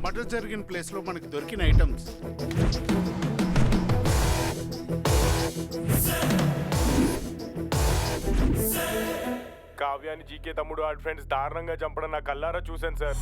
Murder జరిగిన place లో మనకి దొరికిన ఐటమ్స్ కావ్యాన్ని జీకే తమ్ముడు ఆడి ఫ్రెండ్స్ దారుణంగా చంపడం నా కల్లారా చూశాను సార్.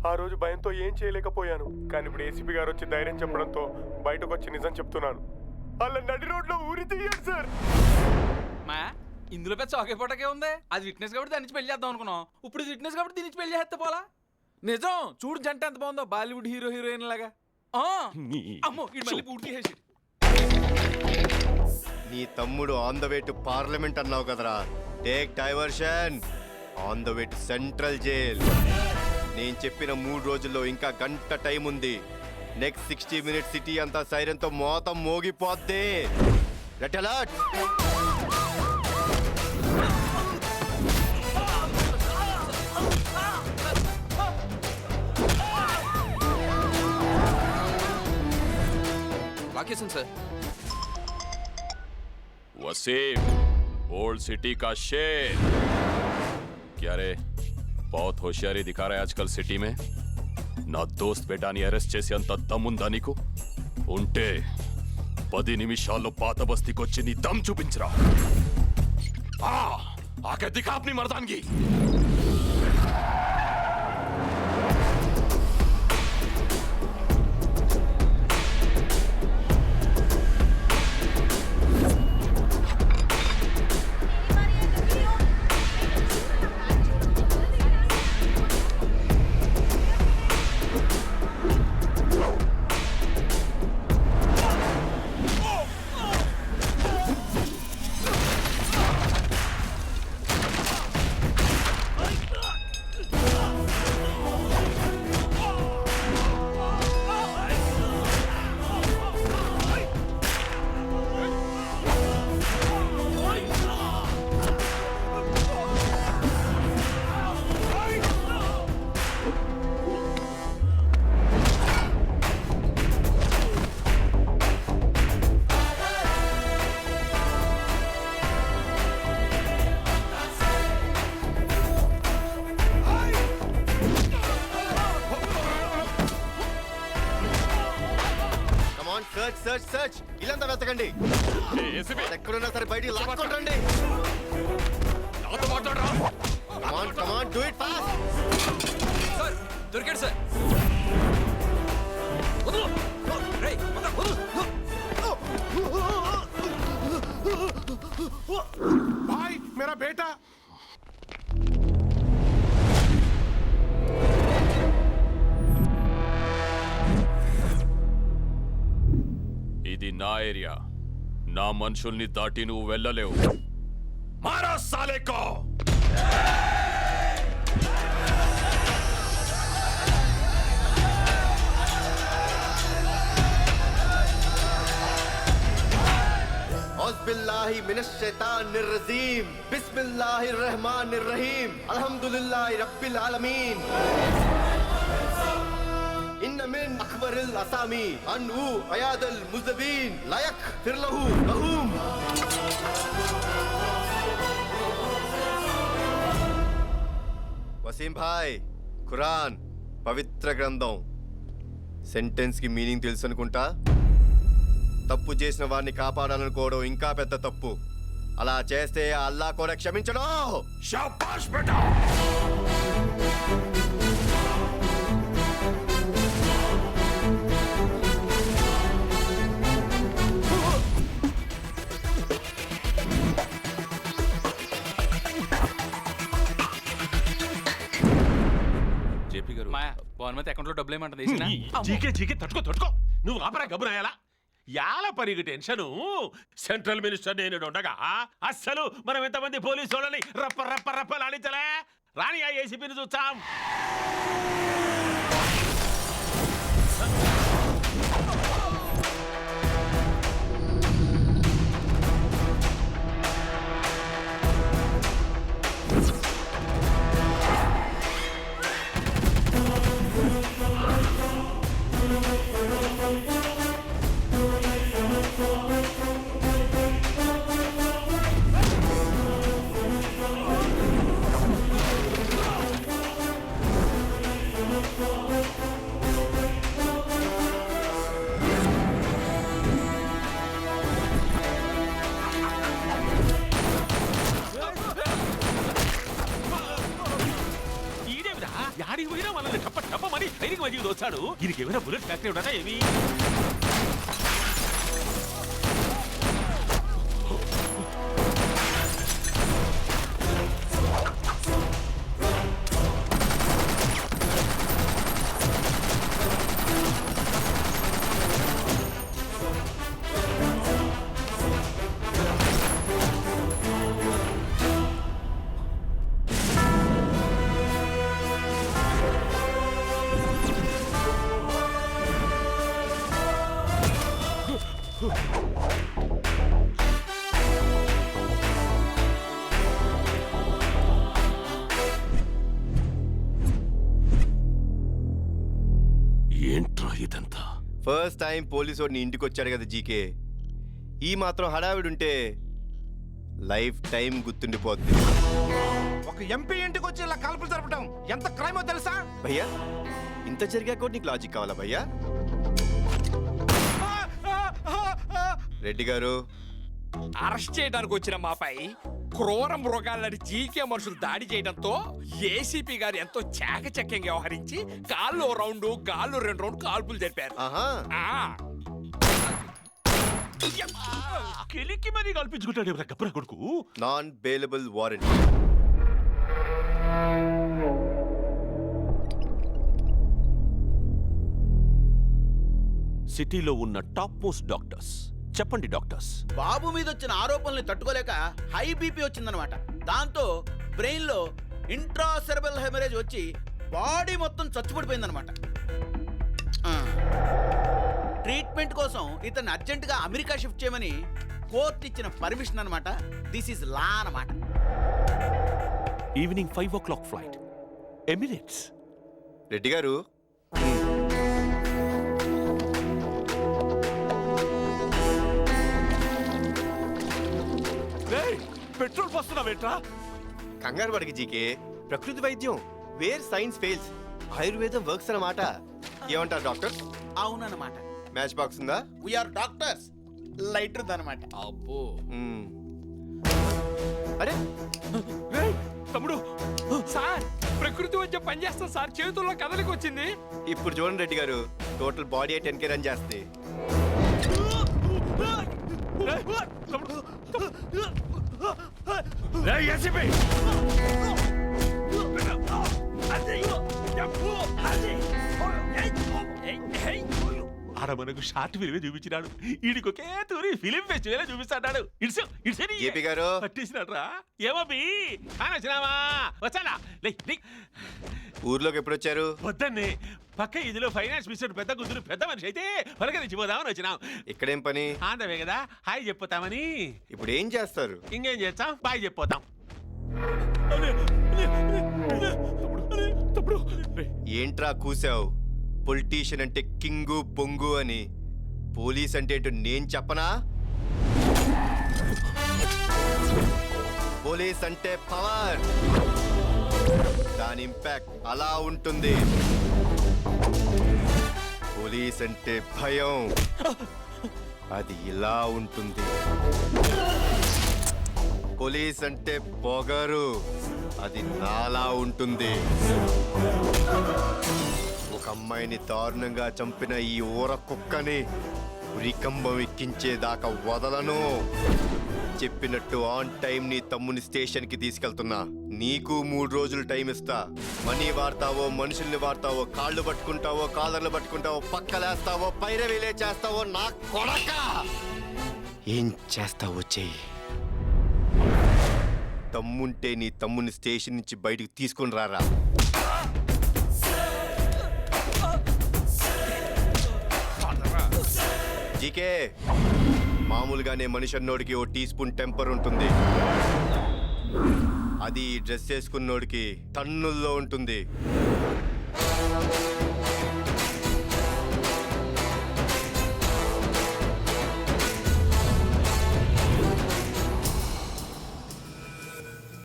ఆ రోజు భయంతో ఏం చేయలేకపోయాను, కానీ ఇప్పుడు ఏసీపీ గారు వచ్చి ధైర్యం చెప్పడంతో బయటకు వచ్చి నిజం చెప్తున్నాను. అలా నడి రోడ్లో ఊరి తీయండి సార్. మా ఇందులో పెద్ద చౌకైపోటకే ఉంది. అది విట్నెస్ కాబట్టి దాని నుంచి పెళ్లి చేద్దాం అనుకున్నాం. ఇప్పుడు ఇది విట్నెస్ కాబట్టి దీని నుంచి పెళ్లి చేస్తే పోలా. నిజం చూడు జంట ఎంత బాగుందో, బాలీవుడ్ హీరో హీరోయిన్ లాగా. అమ్మో ఇది మళ్ళీ పూర్తి చేసి. నీ తమ్ముడు on the way to parliament అన్నావు కదరా. Take diversion on the way to central jail. నేను చెప్పిన 3 రోజుల్లో ఇంకా గంట టైం ఉంది. నెక్స్ట్ 60 minutes సిటీ అంతా సైరన్తో మోతం మోగిపోద్ది. Red alert. Location sir. Wasim, old city का शेर। क्या रे, बहुत होशियारी दिखा रहा है आजकल सिटी में। నా దోస్త్ బేటాని అరెస్ట్ చేసి అంత దమ్ముందా నీకు? ఉంటే 10 నిమిషాల్లో పాత బస్తీకొచ్చి నీ దమ్ చూపించరా. ఆకే దిఖా అప్ని మర్దాన్గి. సర్చ్ సర్చ్ ఇల్లంతా వెతకండి. ఎక్కడున్నా సరే బయటికి లాక్కొట్టండి. కమాన్ కమాన్ డు ఇట్ ఫాస్ట్. సార్ దొరికాడు సార్. భాయ్ మేరా బేటా. ఇది నా ఏరియా. నా మనుషుల్ని దాటి నువ్వు వెళ్ళలేవు. మారా సాలేకో. औज़ुबिल्लाहि मिनश शैतानिर रजीम. बिस्मिल्लाहिर रहमानिर रहीम. अल्हम्दुलिल्लाहि रब्बिल आलमीन. إن من أكبر الأسامي أنه أياد المذنبين لا يغفر له لهم. వసీం భాయ్, ఖురాన్ పవిత్ర గ్రంథం. సెంటెన్స్ కి మీనింగ్ తెలుసు అనుకుంటా. తప్పు చేసిన వారిని కాపాడాలనుకోవడం ఇంకా పెద్ద తప్పు. అలా చేస్తే అల్లా కూడా క్షమించడు. శాబాష్ బేటా. అకౌంట్ లో డబ్బులు ఏమంటుంది. జీకే జీకే తట్టుకో తట్టుకో. నువ్వు ఆపరా గబురాయాలా. యాల పరిగి టెన్షను. సెంట్రల్ మినిస్టర్ నేను ఉండగా అస్సలు మనం ఎంతమంది పోలీసు వాళ్ళని రప్ప రప్ప రప్ప లాడించలే. రాని ఆ ఏసీపీని చూస్తాం. యాడికి పోయినా మనల్ని టప్పమని ట్రైనింగ్ మధ్య వచ్చాడు. దీనికి ఏమైనా బుల్లెట్ ఫ్యాక్టరీ ఉండదా ఏమి? ఏంట్రా ఇదంతా? ఫస్ట్ టైం పోలీసు వాడిని ఇంటికి వచ్చాడు కదా జీకే. ఈ మాత్రం హడావిడుంటే లైఫ్ టైం గుర్తుండిపోద్ది. ఒక ఎంపీ ఇంటికి వచ్చి ఇలా కాల్పులు జరపడం ఎంత క్రైమో తెలుసా? భయ్యా ఇంత జరిగా కూడా నీకు లాజిక్ కావాలా భయ్యా? రెడ్డి గారు, అరెస్ట్ చేయడానికి వచ్చిన మాపై క్రూర మృగాలని జీకే మనుషులు దాడి చేయడంతో ఏసీపీ గారు ఎంతో చాకచక్యంగా వ్యవహరించి కాళ్ళు రౌండ్ గాళ్ళు 2 రౌండ్ కాల్పులు జరిపారు. ఆహా, ఆ, కెలికి మరీ కల్పించుకుంటాడు ఎవరా గబ్బరా కొడుకు. Non bailable warrant. సిటీలో ఉన్న టాప్ మోస్ట్ డాక్టర్స్ చెప్పండి డాక్టర్స్. బాబు మీద వచ్చిన ఆరోపణల్ని తట్టుకోలేక హై బీపీ వచ్చిందనమాట. దాంతో బ్రెయిన్ లో ఇంట్రాసెరబల్ హెమరేజ్ వచ్చి బాడీ మొత్తం చచ్చుపడిపోయిందనమాట. ట్రీట్మెంట్ కోసం ఇతన్ని అర్జెంటుగా అమెరికా షిఫ్ట్ చేయమని కోర్టు ఇచ్చిన పర్మిషన్ అనమాట. దిస్ ఈజ్ లా అనమాట. Evening 5 o'clock flight, Emirates. Reddy గారు, పెట్రోల్ పోస్తున్నావేట్రా? కంగారు పడకి జీకే. ప్రకృతి వైద్యం వేర్ సైన్స్ ఫెయిల్స్, ఆయుర్వేదం వర్క్స్ అన్నమాట. ఏమంటారు డాక్టర్? అవునన్నమాట. మ్యాచ్ బాక్స్ ఉందా? We are doctors. లైటర్ ఉందన్నమాట. అబ్బో మ్మ్. అరే తమ్ముడు, సార్ ప్రకృతి వచ్చే పనిచేస్తా సార్, చేతుల్లో కదలికి వచ్చింది. ఇప్పుడు చూడండి రెడ్డి గారు, టోటల్ బాడీ 10K రన్ చేస్తే. ఆడ మనకు షార్ట్ ఫిల్మ్ చూపించినాడు. ఈడికి ఒకే తూరి ఫిలిం ఫెస్టివల్ చూపిస్తాడు. జేపీ గారు, పట్టేసినాడ్రా. ఏమోబి వచ్చినావా? వచ్చానా? ఊర్లోకి ఎప్పుడు వచ్చారు? వద్దన్నే పక్క ఇదిలో ఫైనాన్స్ మినిస్టర్ పెద్ద కూతురు పెద్ద మనిషి అయితే పలకరించిపోదామని వచ్చినాం. ఇక్కడేం పని? ఆందవే కదా, హాయ్ చెప్పిపోతామని. ఇప్పుడు ఏం చేస్తారు? ఇంకేం చేస్తాం, బాయ్ చెప్పిపోతాం. ఏంట్రా కూసావు? పొలిటీషియన్ అంటే కింగు బొంగు అని, పోలీస్ అంటే ఏంటో నేను చెప్పనా? పోలీస్ అంటే పవర్, దాని ఇంపాక్ట్ అలా ఉంటుంది. పోలీస్ అంటే భయం, అది ఇలా ఉంటుంది. పోలీస్ అంటే పొగరు, అది నాలా ఉంటుంది. ఒక అమ్మాయిని దారుణంగా చంపిన ఈ ఊర కుక్కని ఉరికంబం ఎక్కించేదాకా వదలను. చెప్పినట్టు ఆన్ టైం నీ తమ్ముని స్టేషన్ కి తీసుకెళ్తున్నా. నీకు 3 రోజులు టైం ఇస్తా. మనీ వాడతావో, మనుషుల్ని వాడతావో, కాళ్ళు పట్టుకుంటావో, కాలర్లు పట్టుకుంటావో, పక్కలేస్తావో, పైరవిలే చేస్తావో, నా కొడక ఏం చేస్తావో చెయ్యి. తమ్ముంటే నీ తమ్ముని స్టేషన్ నుంచి బయటకు తీసుకుని రారా. జీకే, మామూలుగానే మనిషి అన్నోడికి ఓ టీ స్పూన్ టెంపర్ ఉంటుంది. అది డ్రెస్ వేసుకున్నోడికి టన్నుల్లో ఉంటుంది.